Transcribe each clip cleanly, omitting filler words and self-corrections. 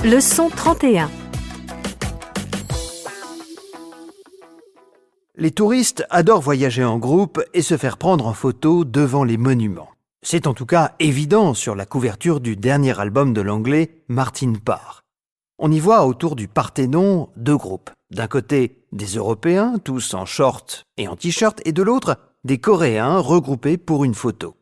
Leçon 31. Les touristes adorent voyager en groupe et se faire prendre en photo devant les monuments. C'est en tout cas évident sur la couverture du dernier album de l'anglais Martin Parr. On y voit autour du Parthénon deux groupes. D'un côté, des Européens, tous en short et en t-shirt, et de l'autre, des Coréens regroupés pour une photo.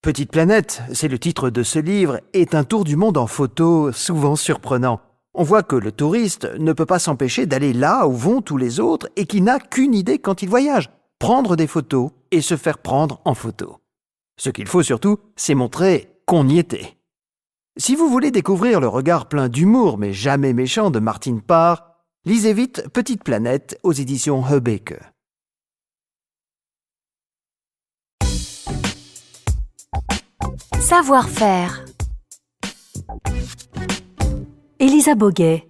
Petite planète, c'est le titre de ce livre, est un tour du monde en photo souvent surprenant. On voit que le touriste ne peut pas s'empêcher d'aller là où vont tous les autres et qui n'a qu'une idée quand il voyage, prendre des photos et se faire prendre en photo. Ce qu'il faut surtout, c'est montrer qu'on y était. Si vous voulez découvrir le regard plein d'humour mais jamais méchant de Martin Parr, lisez vite Petite planète aux éditions Heubeeke. Savoir-faire. Élisa Boguet,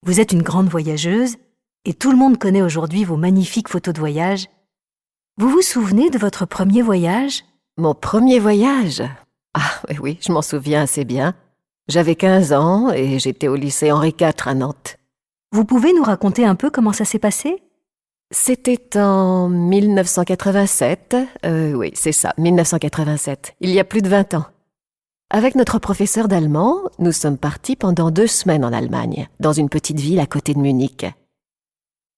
vous êtes une grande voyageuse et tout le monde connaît aujourd'hui vos magnifiques photos de voyage. Vous vous souvenez de votre premier voyage ? Mon premier voyage ? Ah oui, je m'en souviens assez bien. J'avais 15 ans et j'étais au lycée Henri IV à Nantes. Vous pouvez nous raconter un peu comment ça s'est passé ? C'était en 1987. Oui, c'est ça, 1987. Il y a plus de 20 ans. Avec notre professeur d'allemand, nous sommes partis pendant 2 semaines en Allemagne, dans une petite ville à côté de Munich.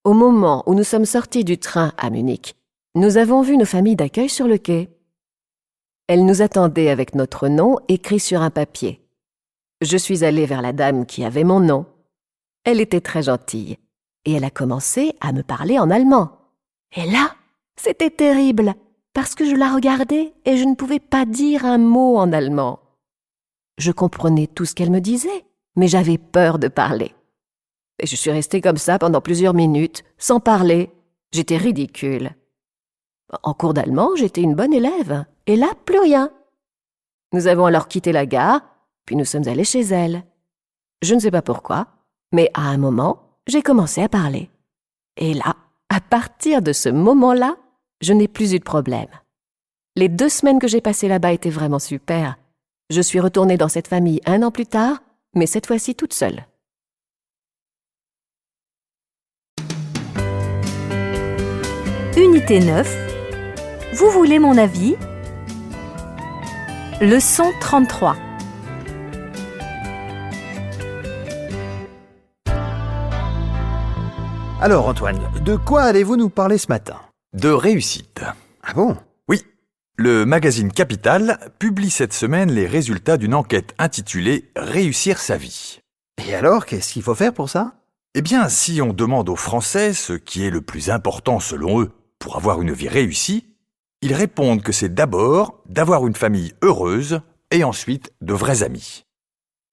Au moment où nous sommes sortis du train à Munich, nous avons vu nos familles d'accueil sur le quai. Elles nous attendaient avec notre nom écrit sur un papier. Je suis allée vers la dame qui avait mon nom. Elle était très gentille et elle a commencé à me parler en allemand. Et là, c'était terrible, parce que je la regardais et je ne pouvais pas dire un mot en allemand. Je comprenais tout ce qu'elle me disait, mais j'avais peur de parler. Et je suis restée comme ça pendant plusieurs minutes, sans parler. J'étais ridicule. En cours d'allemand, j'étais une bonne élève, et là, plus rien. Nous avons alors quitté la gare, puis nous sommes allés chez elle. Je ne sais pas pourquoi, mais à un moment, j'ai commencé à parler. Et là, à partir de ce moment-là, je n'ai plus eu de problème. Les 2 semaines que j'ai passées là-bas étaient vraiment super. Je suis retournée dans cette famille 1 an plus tard, mais cette fois-ci toute seule. Unité 9. Vous voulez mon avis ? Leçon 33. Alors Antoine, de quoi allez-vous nous parler ce matin ? De réussite. Ah bon ? Oui, le magazine Capital publie cette semaine les résultats d'une enquête intitulée « Réussir sa vie ». Et alors, qu'est-ce qu'il faut faire pour ça ? Eh bien, si on demande aux Français ce qui est le plus important selon eux pour avoir une vie réussie, ils répondent que c'est d'abord d'avoir une famille heureuse et ensuite de vrais amis.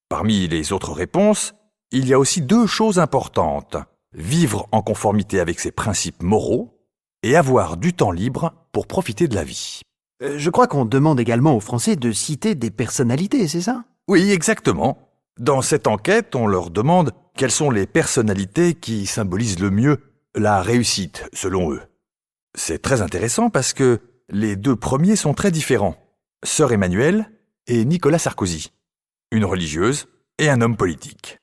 Parmi les autres réponses, il y a aussi 2 choses importantes. Vivre en conformité avec ses principes moraux et avoir du temps libre pour profiter de la vie. Je crois qu'on demande également aux Français de citer des personnalités, c'est ça ? Oui, exactement. Dans cette enquête, on leur demande quelles sont les personnalités qui symbolisent le mieux la réussite, selon eux. C'est très intéressant parce que les 2 premiers sont très différents. Sœur Emmanuelle et Nicolas Sarkozy. Une religieuse et un homme politique.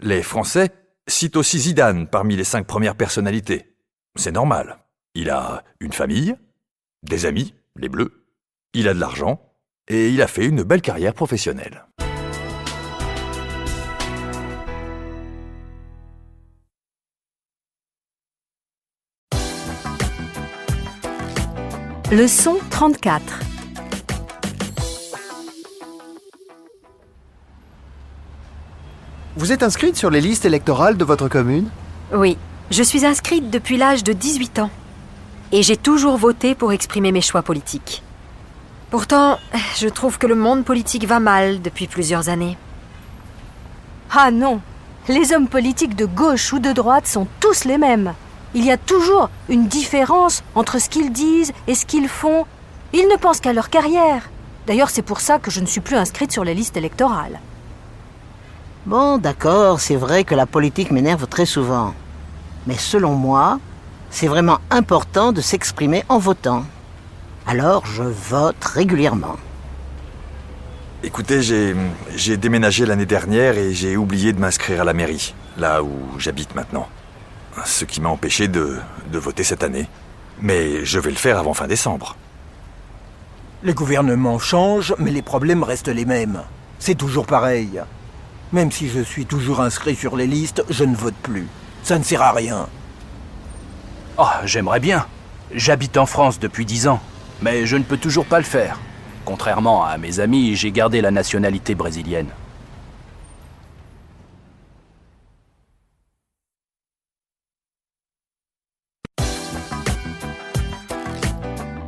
Les Français citent aussi Zidane parmi les 5 premières personnalités. C'est normal. Il a une famille, des amis, les Bleus, il a de l'argent et il a fait une belle carrière professionnelle. Leçon 34. Vous êtes inscrite sur les listes électorales de votre commune ? Oui, je suis inscrite depuis l'âge de 18 ans. Et j'ai toujours voté pour exprimer mes choix politiques. Pourtant, je trouve que le monde politique va mal depuis plusieurs années. Ah non, les hommes politiques de gauche ou de droite sont tous les mêmes. Il y a toujours une différence entre ce qu'ils disent et ce qu'ils font. Ils ne pensent qu'à leur carrière. D'ailleurs, c'est pour ça que je ne suis plus inscrite sur les listes électorales. Bon, d'accord, c'est vrai que la politique m'énerve très souvent. Mais selon moi, c'est vraiment important de s'exprimer en votant. Alors, je vote régulièrement. Écoutez, j'ai déménagé l'année dernière et j'ai oublié de m'inscrire à la mairie, là où j'habite maintenant. Ce qui m'a empêché de voter cette année. Mais je vais le faire avant fin décembre. Les gouvernements changent, mais les problèmes restent les mêmes. C'est toujours pareil. Même si je suis toujours inscrit sur les listes, je ne vote plus. Ça ne sert à rien. Oh, j'aimerais bien. J'habite en France depuis 10 ans, mais je ne peux toujours pas le faire. Contrairement à mes amis, j'ai gardé la nationalité brésilienne.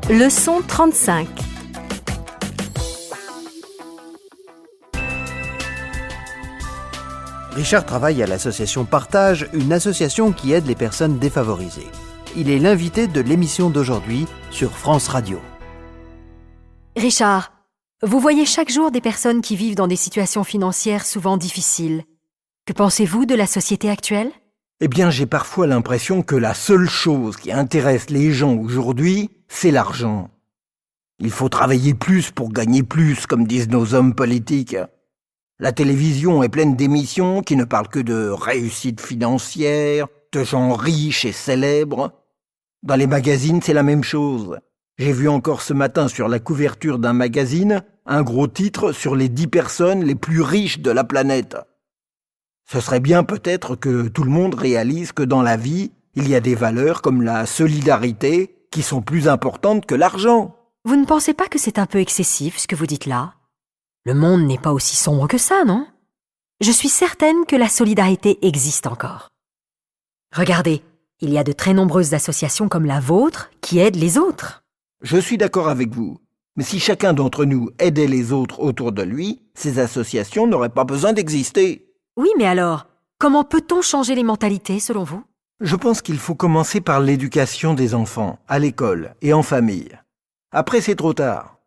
Leçon 35. Richard travaille à l'association Partage, une association qui aide les personnes défavorisées. Il est l'invité de l'émission d'aujourd'hui sur France Radio. Richard, vous voyez chaque jour des personnes qui vivent dans des situations financières souvent difficiles. Que pensez-vous de la société actuelle ? Eh bien, j'ai parfois l'impression que la seule chose qui intéresse les gens aujourd'hui, c'est l'argent. Il faut travailler plus pour gagner plus, comme disent nos hommes politiques. La télévision est pleine d'émissions qui ne parlent que de réussite financière, de gens riches et célèbres. Dans les magazines, c'est la même chose. J'ai vu encore ce matin sur la couverture d'un magazine un gros titre sur les 10 personnes les plus riches de la planète. Ce serait bien peut-être que tout le monde réalise que dans la vie, il y a des valeurs comme la solidarité qui sont plus importantes que l'argent. Vous ne pensez pas que c'est un peu excessif ce que vous dites là ? Le monde n'est pas aussi sombre que ça, non ? Je suis certaine que la solidarité existe encore. Regardez, il y a de très nombreuses associations comme la vôtre qui aident les autres. Je suis d'accord avec vous. Mais si chacun d'entre nous aidait les autres autour de lui, ces associations n'auraient pas besoin d'exister. Oui, mais alors, comment peut-on changer les mentalités selon vous ? Je pense qu'il faut commencer par l'éducation des enfants, à l'école et en famille. Après, c'est trop tard.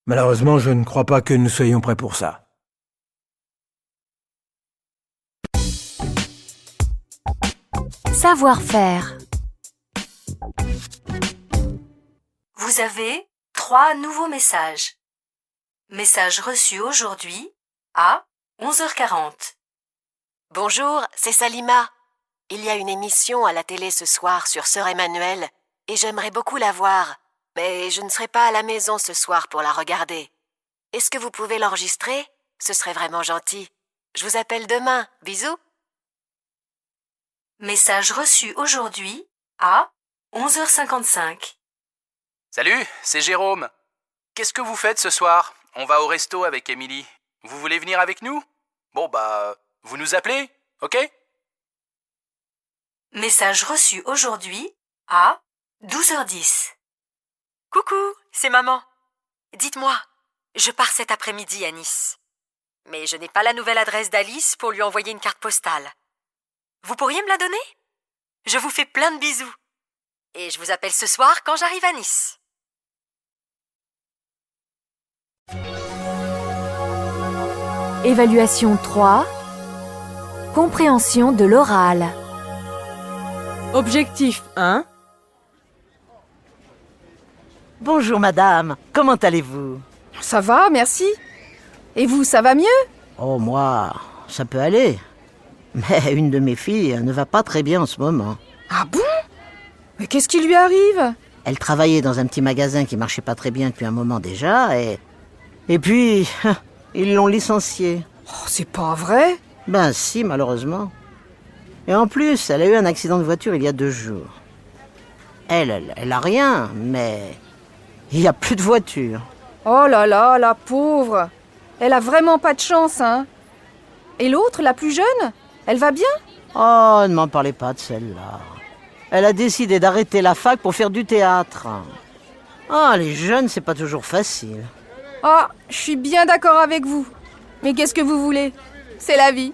Malheureusement, je ne crois pas que nous soyons prêts pour ça. Savoir-faire. Vous avez 3 nouveaux messages. Message reçu aujourd'hui à 11h40. Bonjour, c'est Salima. Il y a une émission à la télé ce soir sur Sœur Emmanuelle et j'aimerais beaucoup la voir, mais je ne serai pas à la maison ce soir pour la regarder. Est-ce que vous pouvez l'enregistrer ? Ce serait vraiment gentil. Je vous appelle demain. Bisous. Message reçu aujourd'hui à 11h55. Salut, c'est Jérôme. Qu'est-ce que vous faites ce soir ? On va au resto avec Émilie. Vous voulez venir avec nous ? Bon vous nous appelez, ok ? Message reçu aujourd'hui à 12h10. Coucou, c'est maman. Dites-moi, je pars cet après-midi à Nice. Mais je n'ai pas la nouvelle adresse d'Alice pour lui envoyer une carte postale. Vous pourriez me la donner ? Je vous fais plein de bisous. Et je vous appelle ce soir quand j'arrive à Nice. Évaluation 3. Compréhension de l'oral. Objectif 1. Bonjour madame, comment allez-vous? Ça va, merci. Et vous, ça va mieux? Oh moi, ça peut aller. Mais une de mes filles ne va pas très bien en ce moment. Ah bon? Mais qu'est-ce qui lui arrive? Elle travaillait dans un petit magasin qui marchait pas très bien depuis un moment déjà et puis, ils l'ont licenciée. Oh, c'est pas vrai? Ben si, malheureusement. Et en plus, elle a eu un accident de voiture il y a 2 jours. Elle a rien, mais il n'y a plus de voiture. Oh là là, la pauvre. Elle a vraiment pas de chance, hein? Et l'autre, la plus jeune, elle va bien? Oh, ne m'en parlez pas de celle-là. Elle a décidé d'arrêter la fac pour faire du théâtre. Ah, les jeunes, c'est pas toujours facile. Ah, je suis bien d'accord avec vous. Mais qu'est-ce que vous voulez? C'est la vie.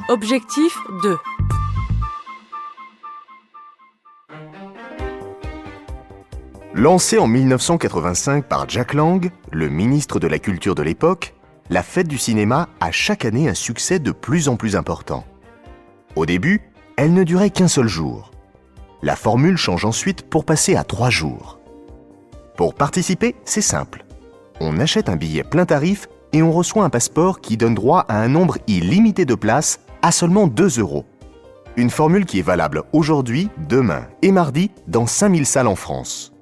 Objectif 2. Lancée en 1985 par Jack Lang, le ministre de la Culture de l'époque, la Fête du cinéma a chaque année un succès de plus en plus important. Au début, elle ne durait qu'un seul jour. La formule change ensuite pour passer à 3 jours. Pour participer, c'est simple. On achète un billet plein tarif et on reçoit un passeport qui donne droit à un nombre illimité de places à seulement 2 €. Une formule qui est valable aujourd'hui, demain et mardi dans 5000 salles en France.